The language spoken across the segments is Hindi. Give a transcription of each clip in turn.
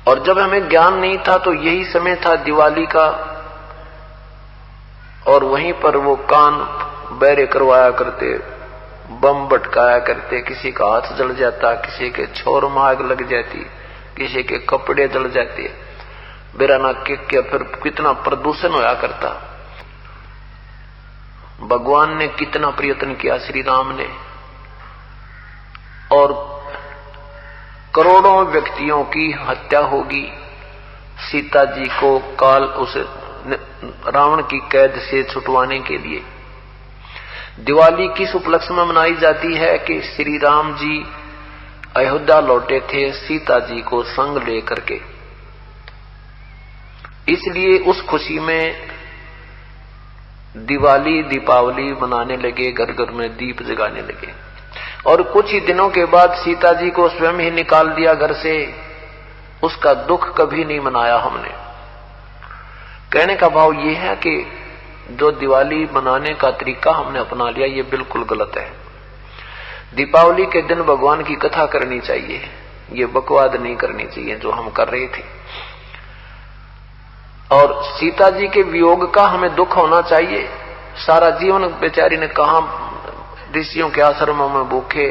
और जब हमें ज्ञान नहीं था तो यही समय था दिवाली का, और वहीं पर वो कान बहरे करवाया करते, बम भटकाया करते, किसी का हाथ जल जाता, किसी के छोर में आग लग जाती, किसी के कपड़े जल जाते, बिराना के फिर कितना प्रदूषण होया करता। भगवान ने कितना प्रयत्न किया, श्री राम ने, और करोड़ों व्यक्तियों की हत्या होगी। सीता जी को काल उस रावण की कैद से छुटवाने के लिए दिवाली किस उपलक्ष्य में मनाई जाती है कि श्री राम जी अयोध्या लौटे थे सीता जी को संग लेकर के। इसलिए उस खुशी में दिवाली दीपावली मनाने लगे, घर घर में दीप जगाने लगे। और कुछ ही दिनों के बाद सीता जी को स्वयं ही निकाल दिया घर से। उसका दुख कभी नहीं मनाया हमने। कहने का भाव यह है कि जो दिवाली मनाने का तरीका हमने अपना लिया ये बिल्कुल गलत है। दीपावली के दिन भगवान की कथा करनी चाहिए, ये बकवाद नहीं करनी चाहिए जो हम कर रहे थे। और सीता जी के वियोग का हमें दुख होना चाहिए। सारा जीवन बेचारी ने कहा ऋषियों के आश्रमों में भूखे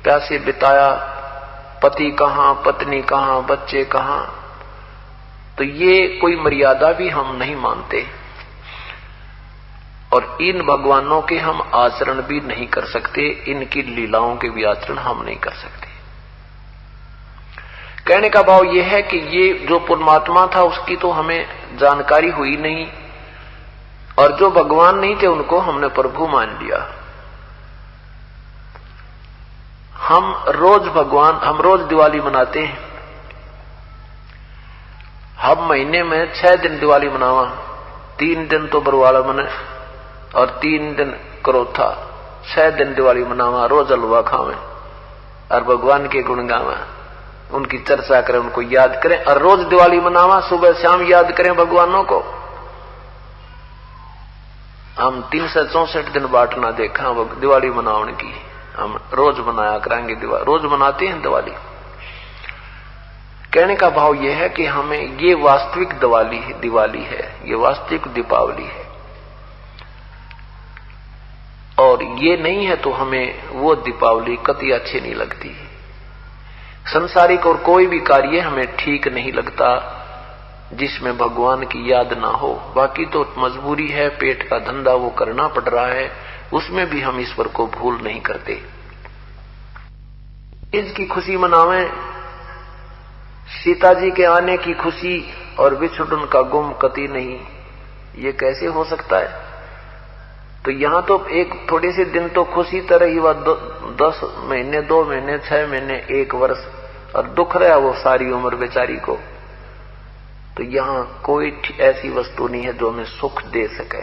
प्यासे बिताया, पति कहां, पत्नी कहां, बच्चे कहां। तो ये कोई मर्यादा भी हम नहीं मानते, और इन भगवानों के हम आचरण भी नहीं कर सकते, इनकी लीलाओं के भी आचरण हम नहीं कर सकते। कहने का भाव यह है कि ये जो परमात्मा था उसकी तो हमें जानकारी हुई नहीं, और जो भगवान नहीं थे उनको हमने प्रभु मान लिया। हम रोज दिवाली मनाते हैं। हम महीने में 6 दिन दिवाली मनावा, 3 दिन तो बरवाला मने और 3 दिन करोथा, 6 दिन दिवाली मनावा, रोज हलवा खावे और भगवान के गुण गावा, उनकी चर्चा करें, उनको याद करें, और रोज दिवाली मनावा, सुबह शाम याद करें भगवानों को। हम 364 दिन बांटना देखा दिवाली मनाने की, हम रोज मनाया कराएंगे दिवाली, रोज मनाते हैं दिवाली। कहने का भाव यह है कि हमें ये वास्तविक दिवाली है, ये वास्तविक दीपावली है, और ये नहीं है तो हमें वो दीपावली कतई अच्छी नहीं लगती। संसारिक और कोई भी कार्य हमें ठीक नहीं लगता जिसमें भगवान की याद ना हो। बाकी तो मजबूरी है, पेट का धंधा वो करना पड़ रहा है, उसमें भी हम ईश्वर को भूल नहीं करते। इसकी खुशी मनावें, सीता जी के आने की खुशी और विछुड़न का गुम कति नहीं, ये कैसे हो सकता है? तो यहां तो एक थोड़े से दिन तो खुशी तरह ही, वह 10 महीने, 2 महीने, 6 महीने, 1 वर्ष, और दुख रहा वो सारी उम्र बेचारी को। तो यहां कोई ऐसी वस्तु नहीं है जो हमें सुख दे सके।